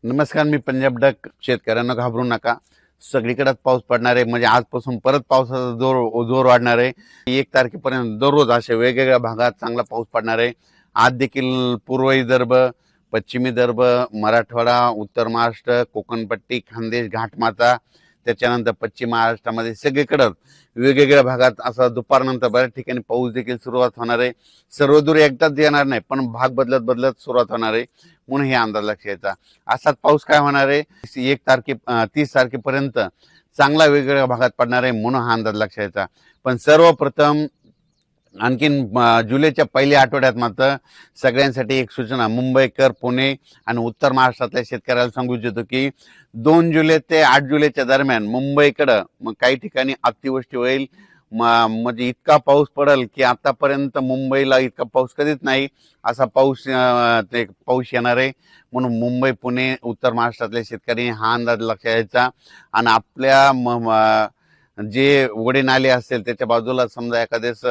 नमस्कार, मी पंजाब डक. शेतकऱ्यांना घाबरू नका. सगळीकडेच पाऊस पडणार आहे. म्हणजे आजपासून परत पावसाचा जोर वाढणार आहे. 1 तारखेपर्यंत दररोज अशा वेगवेगळ्या भागात चांगला पाऊस पडणार आहे. आज देखील पूर्व विदर्भ, पश्चिमी विदर्भ, मराठवाडा, उत्तर महाराष्ट्र, कोकणपट्टी, खानदेश, घाटमाता, त्याच्यानंतर पश्चिम महाराष्ट्रामध्ये सगळीकडे वेगवेगळ्या भागात असा दुपारनंतर बऱ्याच ठिकाणी पाऊस देखील सुरुवात होणार आहे. सर्वदूर एकदाच येणार नाही, पण भाग बदलत बदलत सुरुवात होणार आहे. म्हणून हे अंदाज लक्षात घ्यायचा. असाच पाऊस काय होणार आहे, 30 तारखेपर्यंत चांगला वेगवेगळ्या भागात पडणार आहे. म्हणून हा अंदाज लक्षात घ्यायचा. पण सर्वप्रथम आणखीन जुलैच्या पहिल्या आठवड्यात मात्र सगळ्यांसाठी एक सूचना. मुंबईकर, पुणे आणि उत्तर महाराष्ट्रातल्या शेतकऱ्याला सांगू इच्छितो की 2 जुलै ते 8 जुलैच्या दरम्यान मुंबईकडं मग काही ठिकाणी अतिवृष्टी होईल. म्हणजे इतका पाऊस पडेल की आतापर्यंत मुंबईला इतका पाऊस कधीच नाही असा पाऊस येणार आहे. म्हणून मुंबई, पुणे, उत्तर महाराष्ट्रातल्या शेतकरी हा अंदाज लक्षात घ्यायचा. आणि आपल्या जे वडे नाले असतील त्याच्या बाजूला समजा एखाद्याच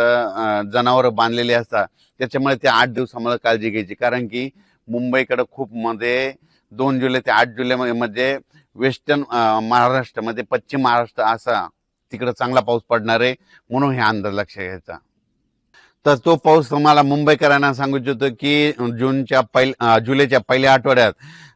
जनावर बांधलेले असतात, त्याच्यामुळे ते 8 दिवसामध्ये काळजी घ्यायची. कारण की मुंबईकडे खूप मध्ये 2 जुलै ते 8 जुलै मध्ये वेस्टर्न महाराष्ट्रामध्ये पश्चिम महाराष्ट्र असा तिकडे चांगला पाऊस पडणार आहे. म्हणून हे अंदाज लक्षात घ्यायचा. तर तो पाऊस तुम्हाला मुंबईकरांना सांगू इच्छितो की जुलैच्या पहिल्या आठवड्यात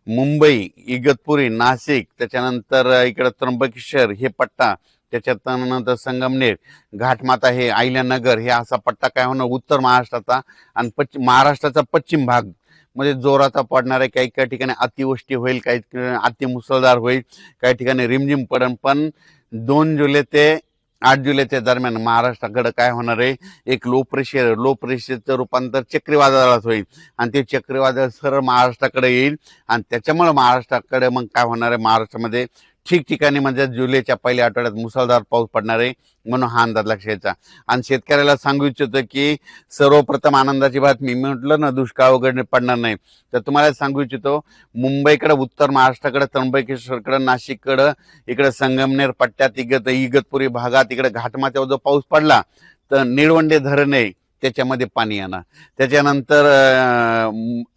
मुंबई, इगतपुरी, नाशिक, त्याच्यानंतर इकडे त्र्यंबकेश्वर हे पट्टा, त्याच्यानंतर संगमनेर, घाटमाता, हे अहिल्यानगर, हे असा पट्टा काय होणार उत्तर महाराष्ट्राचा आणि महाराष्ट्राचा पश्चिम भाग म्हणजे जोराचा पडणार आहे. काही काही ठिकाणी अतिवृष्टी होईल, काही अति मुसळधार होईल, काही ठिकाणी रिमझिम पडेल. पण 2 जुलै ते 8 जुलैच्या दरम्यान महाराष्ट्राकडे काय होणार आहे, एक लो प्रेशरचं रूपांतर चक्रीवादळात होईल आणि ते चक्रीवादळ सरळ महाराष्ट्राकडे येईल. आणि त्याच्यामुळे महाराष्ट्राकडे मग काय होणार आहे, महाराष्ट्रामध्ये ठिकठिकाणी म्हणजे जुलैच्या पहिल्या आठवड्यात मुसळधार पाऊस पडणार आहे. म्हणून हा अंदाज लक्षात घ्यायचा. आणि शेतकऱ्याला सांगू इच्छितो की सर्वप्रथम आनंदाची बातमी, मी म्हटलं ना दुष्काळ वगैरे पडणार नाही, तर तुम्हाला सांगू इच्छितो मुंबईकडे, उत्तर महाराष्ट्राकडे, त्र्यंबकेश्वरकडे, नाशिककडे, इकडे संगमनेर पट्ट्यात, इगतपुरी भागात, इकडे घाटमाथ्यावर जो पाऊस पडला तर निळवंडे धरण आहे त्याच्यामध्ये पाणी येणार. त्याच्यानंतर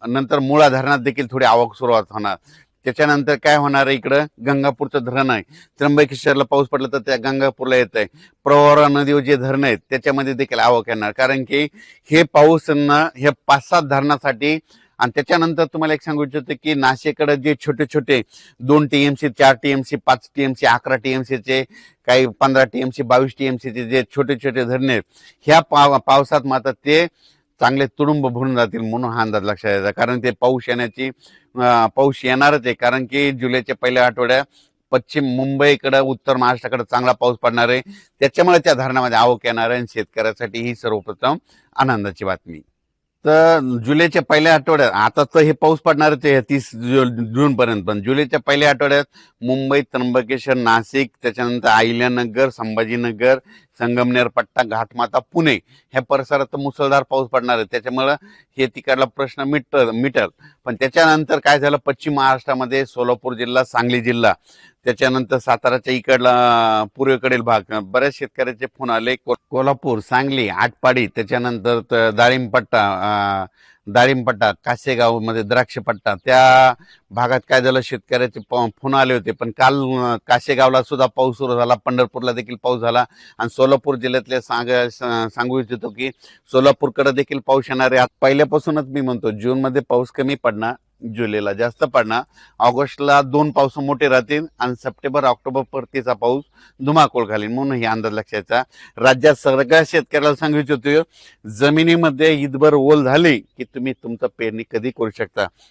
नंतर मुळा धरणात देखील थोडी आवक सुरुवात होणार. त्याच्यानंतर काय होणार आहे, इकडं गंगापूरचं धरण आहे, त्र्यंबकेश्वरला पाऊस पडला तर त्या गंगापूरला येत आहे. प्रवरा नदीवर जे धरण आहेत त्याच्यामध्ये देखील आवक येणार. कारण की हे पाऊस हे 5-7 धरणासाठी. आणि त्याच्यानंतर तुम्हाला एक सांगू इच्छितो की नाशिककडे जे छोटे छोटे 2 TMC, 4 TMC, 5 TMC, 11 TMCचे, काही 15 TMC, 22 TMCचे जे छोटे छोटे धरणे आहेत, ह्या पावसात मात्र ते चांगले तुडुंब भरून जातील. म्हणून हा अंदाज लक्षात द्यायचा. कारण ते पाऊस येणारच आहे. कारण की जुलैच्या पहिल्या आठवड्यात पश्चिम मुंबईकडे, उत्तर महाराष्ट्राकडे चांगला पाऊस पडणार आहे. त्याच्यामुळे त्या धरणामध्ये आवक येणार आहे. आणि शेतकऱ्यासाठी ही सर्वप्रथम आनंदाची बातमी. तर जुलैच्या पहिल्या आठवड्यात आता तर हे पाऊस पडणार आहे 30 जून पर्यंत. पण जुलैच्या पहिल्या आठवड्यात मुंबई, त्र्यंबकेश्वर, नाशिक, त्याच्यानंतर अहिल्यानगर, संभाजीनगर, संगमनेर पट्टा, घाटमाता, पुणे ह्या परिसरात मुसळधार पाऊस पडणार आहे. त्याच्यामुळं हे तिकडला प्रश्न मिटल. पण त्याच्यानंतर काय झालं, पश्चिम महाराष्ट्रामध्ये सोलापूर जिल्हा, सांगली जिल्हा, त्याच्यानंतर साताराच्या इकडला पूर्वेकडील भाग, बऱ्याच शेतकऱ्याचे फोन आले. कोल्हापूर, सांगली, आटपाडी, त्याच्यानंतर दारिमपट्टा, कासेगाव मध्ये द्राक्ष पट्टा, त्या भागात काय झालं, शेतकऱ्याचे फोन आले होते. पण काल कासेगावला सुद्धा पाऊस सुरू झाला, पंढरपूरला देखील पाऊस झाला. आणि सोलापूर जिल्ह्यातले सांगू इच्छितो की सोलापूरकडे देखील पाऊस येणार आहे. पहिल्यापासूनच मी म्हणतो जून मध्ये पाऊस कमी पडणार, जुलैला जास्त पडणार, ऑगस्टला 2 पाऊस मोठे राहतील आणि सप्टेंबर ऑक्टोबर परतीचा पाऊस धुमाकूळ घालील. म्हणून ही अंदाज लक्षाचा. राज्यात सगळ्या शेतकऱ्याला सांगू इच्छितो, जमिनीमध्ये ईदभर ओल झाली की तुम्ही तुमचं पेरणी कधी करू शकता.